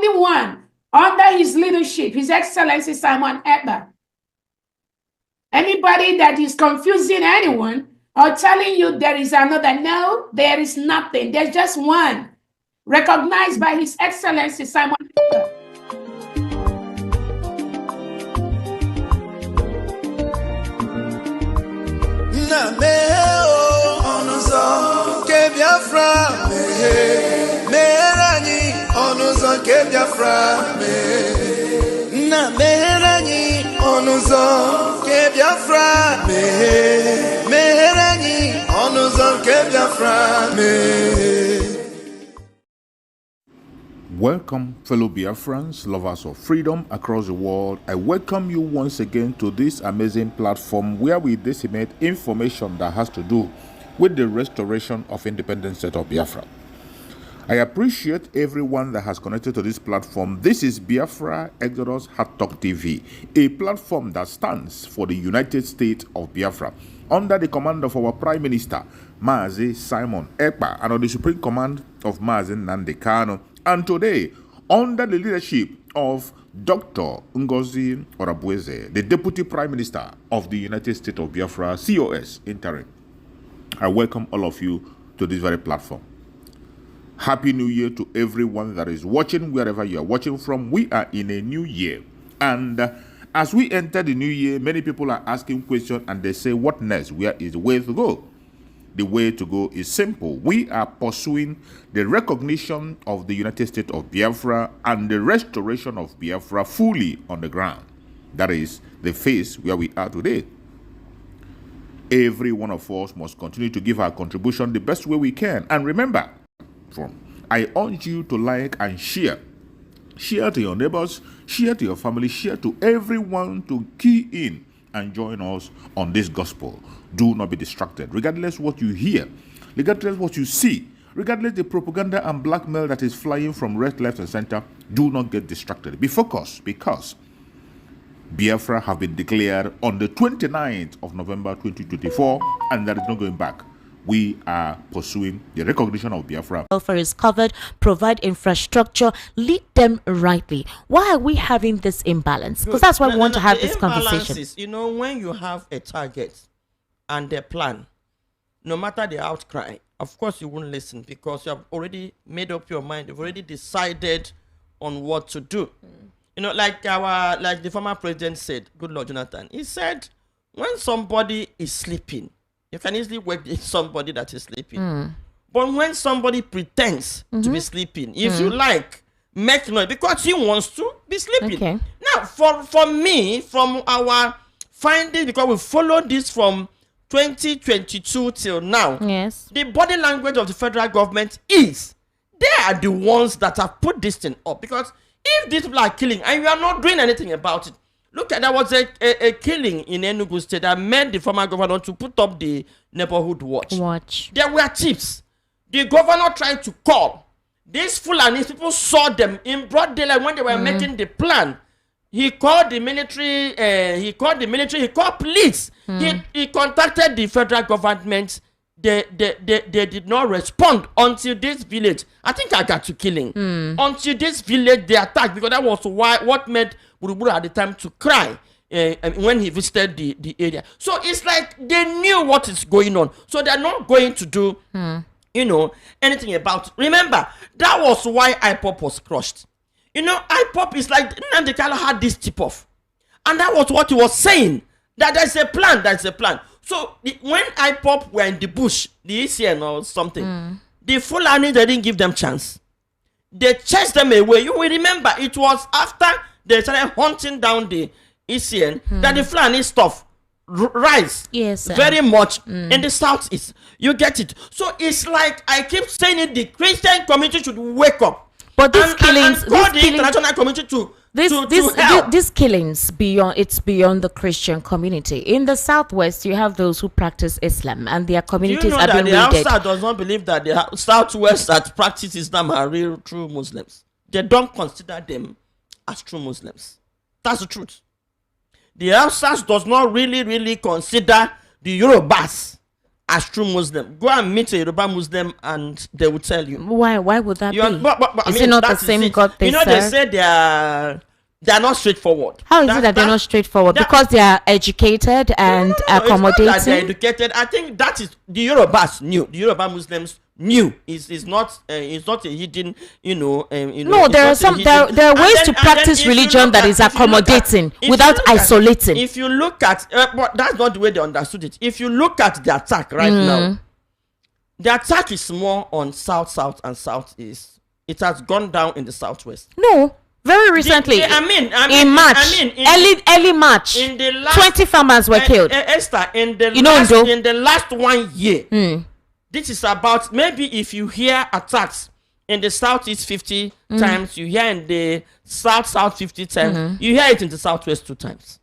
only one under his leadership, His Excellency Simon Ekpa. Anybody that is confusing anyone or telling you there is another, no, there is nothing. There's just one, recognized by His Excellency Simon Ekpa. Biafra meherani onuzo ke Biafra na meherani onuzo ke Biafra meherani onuzo ke Biafra Welcome, fellow Biafrans, lovers of freedom across the world. I welcome you once again to this amazing platform where we disseminate information that has to do with the restoration of independent state of Biafra. I appreciate everyone that has connected to this platform. This is Biafra Exodus Hard Talk TV, a platform that stands for the United States of Biafra, under the command of our Prime Minister, Mazi Simon Ekpa, and on the supreme command of Mazi Nnamdi Kanu, and today, under the leadership of Dr. Ngozi Orabueze, the Deputy Prime Minister of the United States of Biafra, COS interim. I welcome all of you to this very platform. Happy New Year to everyone that is watching, wherever you are watching from. We are in a new year. And as we enter the new year, many people are asking questions and they say, what next? Where is the way to go? The way to go is simple. We are pursuing the recognition of the United States of Biafra and the restoration of Biafra fully on the ground. That is the phase where we are today. Every one of us must continue to give our contribution the best way we can. And remember, I urge you to like and share. Share to your neighbors, share to your family, share to everyone to key in and join us on this gospel. Do not be distracted. Regardless what you hear, regardless what you see, regardless the propaganda and blackmail that is flying from right, left, and center, do not get distracted. Be focused, because Biafra have been declared on the 29th of November 2024, and there is no going back. We are pursuing the recognition of Biafra. Welfare is covered, provide infrastructure, lead them rightly. Why are we having this imbalance? Because that's why we want to have this conversation. You know, when you have a target and a plan, no matter the outcry, of course you won't listen, because you have already made up your mind. You've already decided on what to do. You know, like the former president said, good Lord Jonathan, he said, when somebody is sleeping, you can easily wake somebody that is sleeping. But when somebody pretends to be sleeping, if you like, make noise, because he wants to be sleeping. Okay. Now, for me, from our findings, because we followed this from 2022 till now, Yes. the body language of the federal government is, they are the ones that have put this thing up. Because if these people are killing and you are not doing anything about it, look at, there was a killing in Enugu State that made the former governor to put up the neighborhood watch. There were tips. The governor tried to call. These Fulani people saw them in broad daylight when they were making the plan. He called the military, he called police. He contacted the federal government. They did not respond until this village. I think I got to killing. Until this village they attacked, because that was what made Buruburu at the time to cry when he visited the area. So it's like they knew what is going on. So they're not going to do anything about it. Remember, that was why IPOP was crushed. You know, IPOP is like Nnamdi Kanu had this tip off. And that was what he was saying. That there's a plan. So when IPOP were in the bush, the ECN or something, the Fulani, they didn't give them chance. They chased them away. You will remember, it was after they started hunting down the ECN that the Fulani stuff rise very much in the southeast. You get it? So it's like, I keep saying it, the Christian community should wake up. But these killings, and call the international community to these killings beyond the Christian community. In the southwest, you have those who practice Islam, and their communities are being raided. The outside does not believe that the southwest that practice Islam are real true Muslims. They don't consider them as true Muslims. That's the truth. The outside does not really consider the Yorubas as true Muslim. Go and meet a Yoruba Muslim and they will tell you. Why would that be? But, is it not the same God they serve? They say they are not straightforward. How is it that they're not straightforward? Because they are educated and accommodating? It's not that they're educated. I think that is the Yorubas knew. The Yoruba Muslims knew. It's not a hidden, no, there are ways to practice religion that is accommodating without isolating. If you look at, but that's not the way they understood it. If you look at the attack right now, the attack is more on south and southeast. It has gone down in the southwest. No. Very recently, in March, early March, 20 farmers were killed. Esther, in the last 1 year, this is about, maybe if you hear attacks in the southeast 50 times, you hear in the south 50 times, you hear it in the southwest 2 times.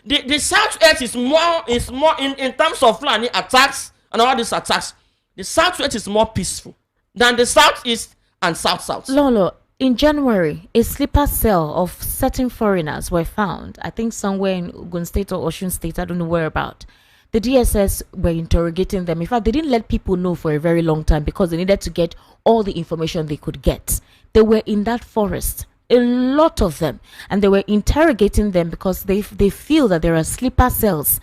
The southwest is more in terms of Fulani attacks and all these attacks. The southwest is more peaceful than the southeast and south. Lolo. In January, a sleeper cell of certain foreigners were found. I think somewhere in Ogun State or Osun State. I don't know where about. The DSS were interrogating them. In fact, they didn't let people know for a very long time because they needed to get all the information they could get. They were in that forest, a lot of them, and they were interrogating them because they feel that there are sleeper cells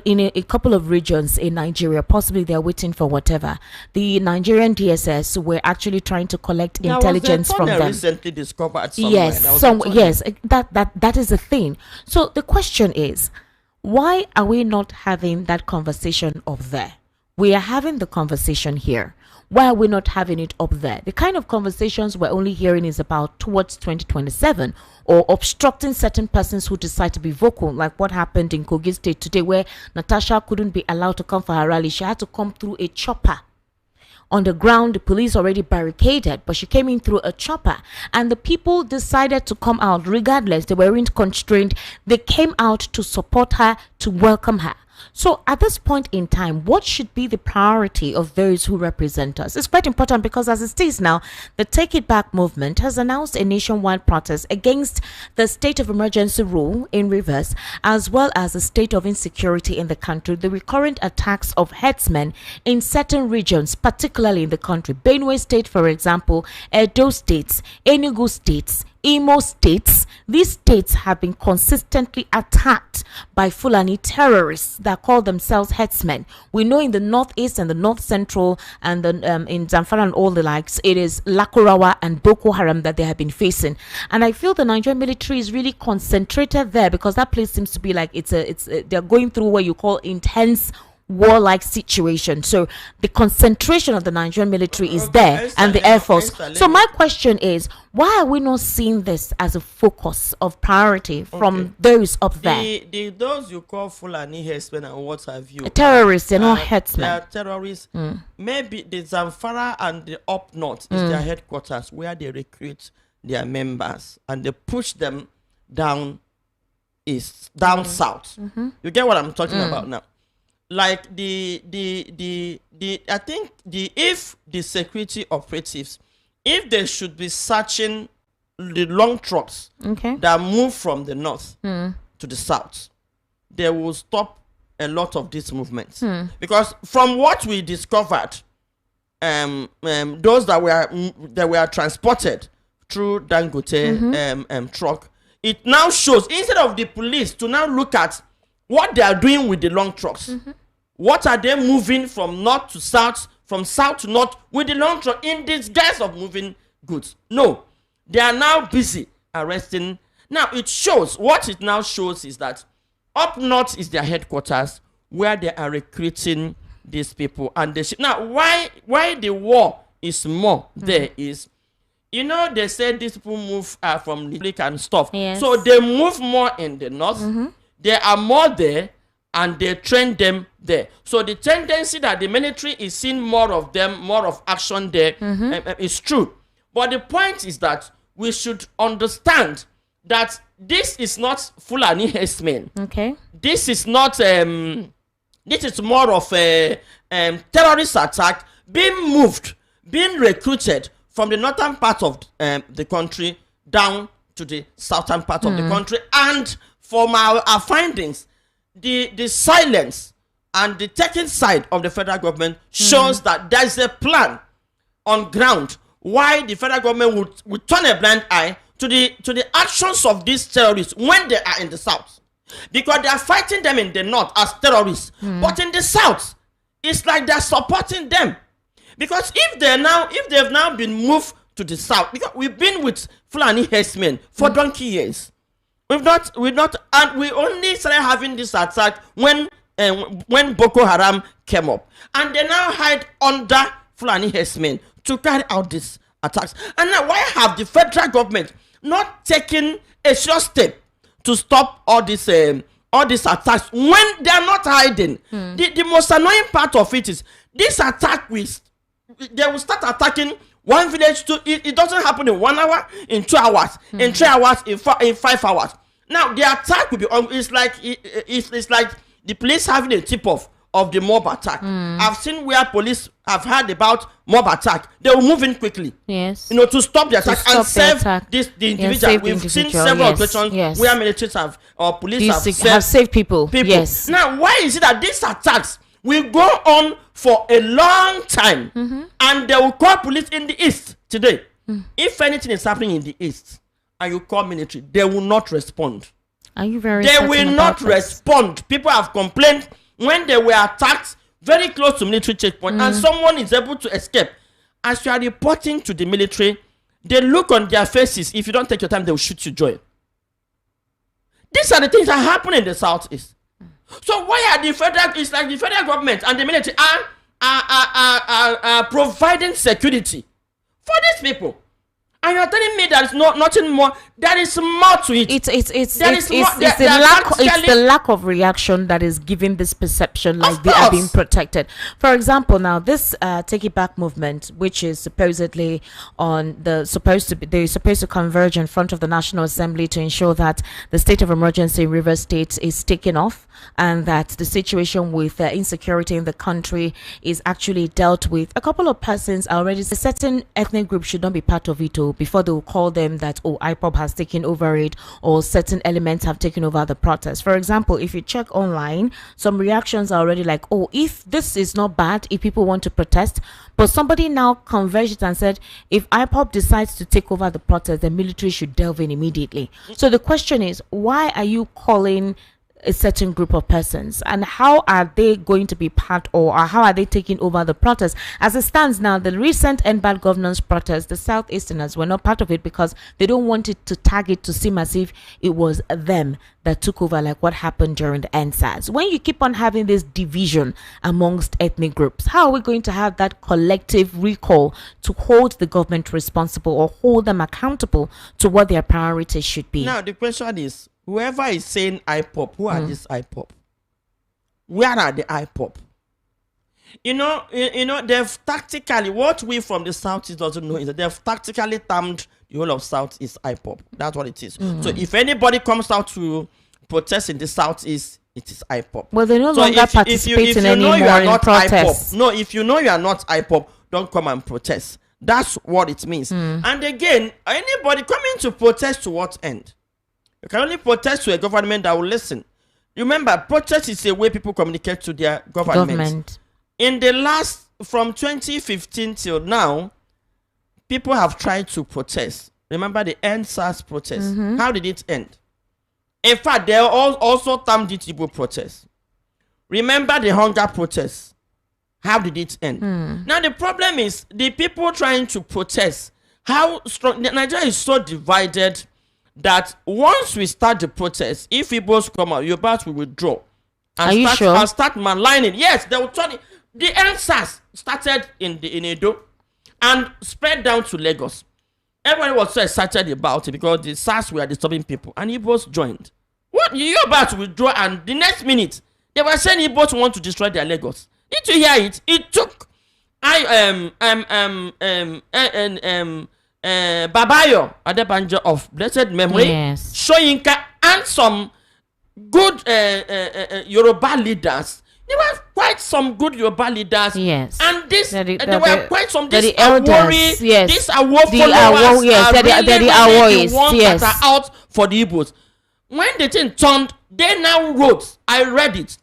in a couple of regions in Nigeria. Possibly they're waiting for whatever. The Nigerian DSS were actually trying to collect intelligence from them. Recently discovered somewhere. Yes, that is the thing. So the question is, why are we not having that conversation up there? We are having the conversation here. Why are we not having it up there? The kind of conversations we're only hearing is about towards 2027 or obstructing certain persons who decide to be vocal, like what happened in Kogi State today, where Natasha couldn't be allowed to come for her rally. She had to come through a chopper. On the ground, the police already barricaded, but she came in through a chopper. And the people decided to come out regardless. They weren't constrained. They came out to support her, to welcome her. So at this point in time, what should be the priority of those who represent us? It's quite important because as it stays now, the Take It Back movement has announced a nationwide protest against the state of emergency rule in Rivers, as well as the state of insecurity in the country, the recurrent attacks of herdsmen in certain regions, particularly in the country. Benue State, for example, Edo States, Enugu States, Imo States. These states have been consistently attacked by Fulani terrorists that call themselves herdsmen. We know in the northeast and the north central and in Zamfara and all the likes, it is Lakurawa and Boko Haram that they have been facing. And I feel the Nigerian military is really concentrated there because that place seems to be like they're going through what you call intense warlike situation. So the concentration of the Nigerian military is there, and the Air Force. So my question is, why are we not seeing this as a focus of priority from those up there? Those you call Fulani herdsmen and what have you, terrorists, they're not herdsmen. They are terrorists. Maybe the Zamfara and the up north is their headquarters, where they recruit their members and they push them down south. You get what I'm talking about now? Like I think if the security operatives, if they should be searching the long trucks that move from the north to the south, they will stop a lot of these movements. Because from what we discovered, those that were transported through Dangote truck, it now shows, instead of the police to now look at what they are doing with the long trucks, what are they moving from north to south, from south to north with the long truck in disguise of moving goods? No, they are now busy arresting. Now what it now shows is that up north is their headquarters, where they are recruiting these people. And now why the war is more there is, they say these people move from the lake and stuff. Yes. So they move more in the north. They are more there, and they train them there. So the tendency that the military is seeing more of them, more of action there, is true. But the point is that we should understand that this is not Fulani herdsmen. Okay. This is not. This is more of a terrorist attack being recruited from the northern part of the country down to the southern part of the country. And from our findings, the silence and the taking side of the federal government shows that there's a plan on ground why the federal government would turn a blind eye to the actions of these terrorists when they are in the south, because they are fighting them in the north as terrorists, but in the south it's like they're supporting them, because if they've now been moved to the south, because we've been with Fulani herdsmen for donkey years. We've not, and we only started having this attack when Boko Haram came up, and they now hide under Fulani herdsmen to carry out these attacks. And now, why have the federal government not taken a sure step to stop all these attacks when they are not hiding? The most annoying part of it is this attack they will start attacking one village to it doesn't happen in 1 hour, in 2 hours, in 3 hours, in 5 hours. Now the attack will be it's like the police having a tip-off of the mob attack. I've seen where police have heard about mob attack. They will move in quickly. Yes. To stop the attack and save the individual. We've seen several occasions where militaries have or police have saved people. Yes. Now, why is it that these attacks will go on for a long time and they will call police in the east today? If anything is happening in the east and you call military, they will not respond. Are you very They will not respond. People have complained when they were attacked very close to military checkpoint and someone is able to escape. As you are reporting to the military, they look on their faces. If you don't take your time, they will shoot you joy. These are the things that happen in the southeast. So why are it's like the federal government and the military are providing security for these people? And you're telling me there is nothing more. There is more to it. It's the lack of reaction that is giving this perception like they are being protected. For example, now this Take It Back movement, which is supposedly they're supposed to converge in front of the National Assembly to ensure that the state of emergency in Rivers State is taken off, and that the situation with insecurity in the country is actually dealt with. A couple of persons are already, a certain ethnic group should not be part of it before they will call them that, IPOB has taken over it, or certain elements have taken over the protest. For example, if you check online, some reactions are already like, if this is not bad, if people want to protest, but somebody now converged it and said, if IPOB decides to take over the protest, the military should delve in immediately. So the question is, why are you calling a certain group of persons, and how are they going to be part, or how are they taking over the protest? As it stands now, the recent End Bad Governance protest, the Southeasterners were not part of it because they don't want it to tag it to seem as if it was them that took over, like what happened during the NSAS. When you keep on having this division amongst ethnic groups, how are we going to have that collective recall to hold the government responsible or hold them accountable to what their priorities should be? Now the question is, whoever is saying IPOP, who are these IPOP? Where are the IPOP? They've tactically, what we from the Southeast doesn't know is that they've tactically termed the whole of Southeast IPOP. That's what it is. So if anybody comes out to protest in the Southeast, it is IPOP. Well, they no longer participate in any more in protests. No, if you know you are not IPOP, don't come and protest. That's what it means. And again, anybody coming to protest to what end? You can only protest to a government that will listen. Remember, protest is a way people communicate to their government. In the last, from 2015 till now, people have tried to protest. Remember the NSAS protest. How did it end? In fact, they also termed it Igbo protest. Remember the hunger protest. How did it end? Now the problem is the people trying to protest. How strong Nigeria is so divided that once we start the protest, if Igbos come out, Yorubas will withdraw. And start maligning. Yes, they will turn it. The NSAS started in Edo and spread down to Lagos. Everybody was so excited about it because the SARS were disturbing people, and Igbos joined. What? Yorubas will withdraw, and the next minute they were saying Igbos want to destroy their Lagos. Did you hear it? It took Babayo Adebanjo of blessed memory, Soyinka, and some good Yoruba leaders. There were quite some good Yoruba leaders. Yes. And there were quite some the elders. Yes. These Awo followers the ones that are out for the Igbos. When the thing turned, they now wrote, I read it.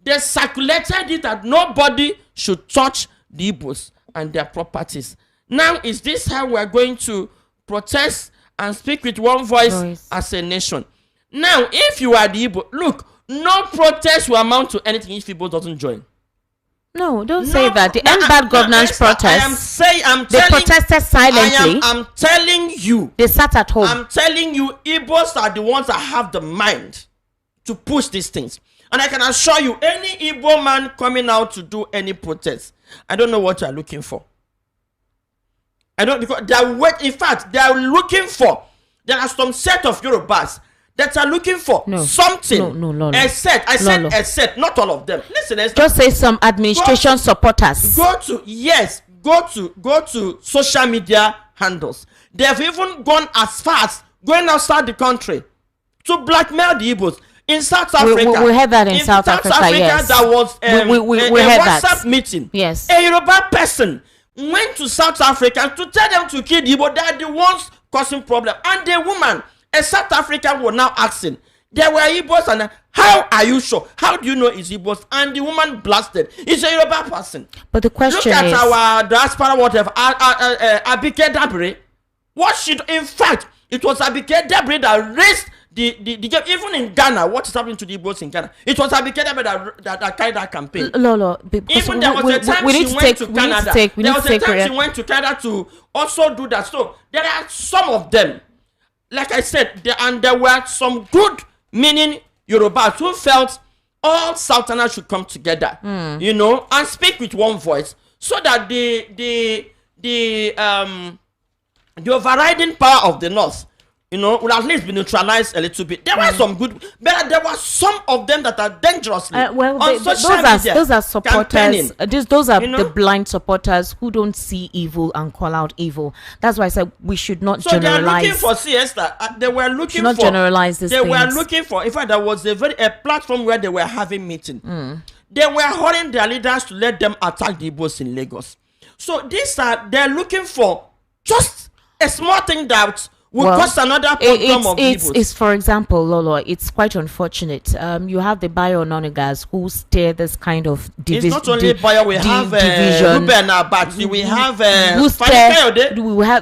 they circulated it that nobody should touch the Igbos and their properties. Now, is this how we are going to protest and speak with one voice as a nation? Now, if you are the Igbo, look, no protest will amount to anything if Igbo doesn't join. No, don't say that. The end bad governance protest. They protested silently. I'm telling you. They sat at home. I'm telling you, Igbos are the ones that have the mind to push these things. And I can assure you, any Igbo man coming out to do any protest, I don't know what you are looking for. I don't, because they are in fact, they are looking for, there are some set of Yorubas that are looking for something. No. Except, not all of them. Listen, just say some administration supporters. Go to social media handles. They have even gone as far as going outside the country to blackmail the Igbos. In South Africa, we had that in South Africa, yes. There was we a had WhatsApp that. meeting. Yes. A Yoruba person went to South Africa to tell them to kill the Igbo. They are the ones causing problem. And the woman, a South African, was now asking, there were Igbos, and how are you sure? How do you know it's Igbos? And the woman blasted. It's a Yoruba person. But the question is, look at is, our diaspora, whatever. Abike Dabiri. In fact, it was Abike Dabiri that raised the game. Even in Ghana, what is happening to the Igbos in Ghana? It was Abike Dabiri that carried that campaign. Lolo, even there was a time she went to Canada. There was a time she went to Canada to also do that. So there are some of them. Like I said, there were some good meaning Yorubas who felt all Southerners should come together, and speak with one voice, so that the overriding power of the North, will at least be neutralized a little bit. There were some good, but there were some of them that are dangerously on social media. Those are supporters. Those are the blind supporters who don't see evil and call out evil. That's why I said we should not generalize. They are looking for siesta. They were looking for. Not generalize this. They were looking for. In fact, there was a platform where they were having meeting. They were hurrying their leaders to let them attack the Igbos in Lagos. So they're looking for just a small thing that will cost another problem of it's for example, Lolo, it's quite unfortunate. You have the bio-nonigas who steer this kind of division. It's not only bio, we have Ruben Abati, we have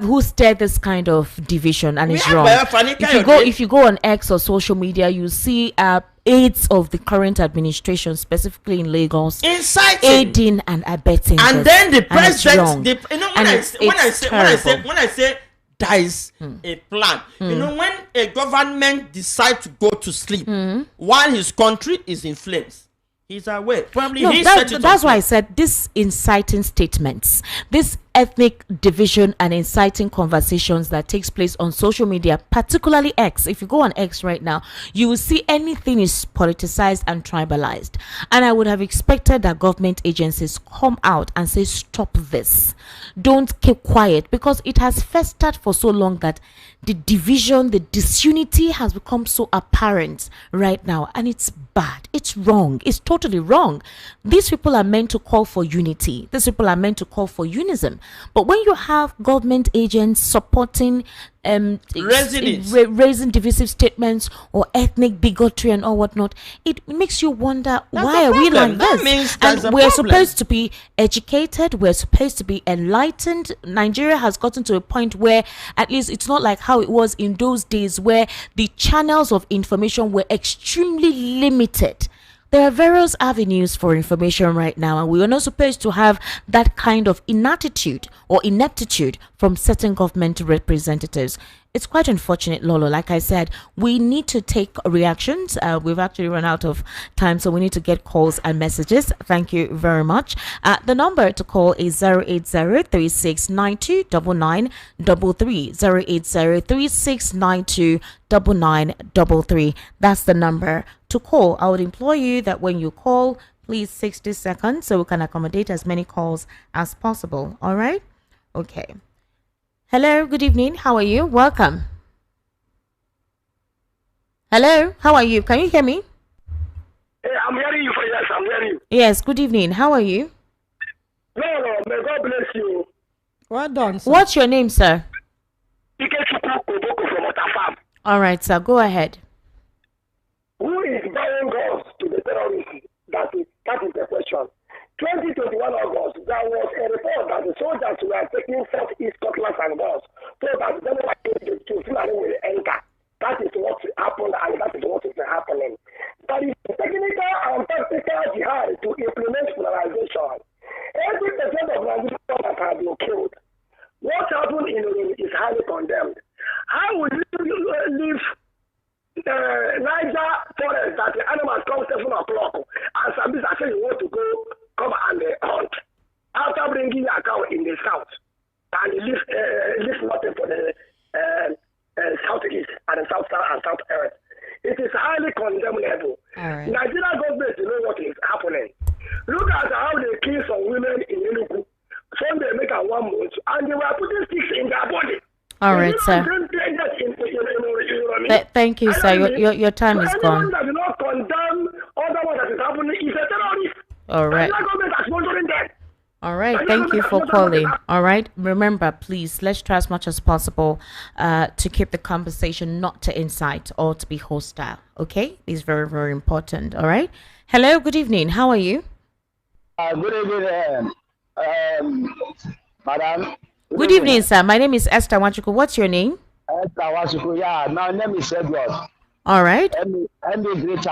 who steer this kind of division, and it's wrong. If you go on X or social media, you see aides of the current administration, specifically in Lagos, inciting, aiding and abetting, and then the president. When I say there is a plan. When a government decides to go to sleep while his country is in flames, he's away. Probably that's why I said this inciting statements, this ethnic division and inciting conversations that takes place on social media, particularly X. If you go on X right now, you will see anything is politicized and tribalized. And I would have expected that government agencies come out and say, stop this. Don't keep quiet, because it has festered for so long that the division, the disunity has become so apparent right now, and it's bad. It's wrong. It's totally wrong. These people are meant to call for unity. These people are meant to call for unism. But when you have government agents supporting raising divisive statements or ethnic bigotry and all whatnot, it makes you wonder, why are we like this? And we're supposed to be educated, we're supposed to be enlightened. Nigeria has gotten to a point where at least it's not like how it was in those days, where the channels of information were extremely limited. There are various avenues for information right now, and we are not supposed to have that kind of inaptitude or ineptitude from certain government representatives. It's quite unfortunate, Lolo. Like I said, we need to take reactions. We've actually run out of time, so we need to get calls and messages. Thank you very much. The number to call is 080-3692-9933. 080-3692-9933. That's the number to call. I would implore you that when you call, please 60 seconds so we can accommodate as many calls as possible. All right? Okay. Hello, good evening. How are you? Welcome. Hello, how are you? Can you hear me? Hey, I'm hearing you. Yes, I'm hearing you. Yes, good evening. How are you? No, may God bless you. Well done, sir. What's your name, sir? Ikechukwu Koboko from Otafam. All right, sir. Go ahead. Who is buying guns to the terrorists that That is the question. 2021 August, there was a report that the soldiers were taking southeast Scotland and Wales so that the Fulani will enter. That is what happened, and that is what is happening. There is technical and tactical jihad to implement polarization. 80% of Nigerians have been killed. What happened in Rome is highly condemned. How will you leave Niger forest that the animals come 7 o'clock and Sambisa say you want to go come and hunt after bringing your cow in the south and you leave nothing for the southeast and the south and south earth. It is highly condemnable. Right. Nigeria government know what is happening. Look at how they kill some women in Enugu. Some they make a 1 month and they were putting sticks in their body. All right, sir. Thank you, sir. Your time is gone. Anyone that will not condemn other one that is happening is a terrorist. All right. The government is sponsoring them. All right. Thank you for calling. All right. Remember, please, let's try as much as possible to keep the conversation not to incite or to be hostile. Okay? It's very, very important. All right. Hello. Good evening. How are you? Good evening, madam. Good evening, sir. My name is Esther Wachuku. What's your name? Esther Wachuku. Yeah, my name is Edward. All right. I'm a great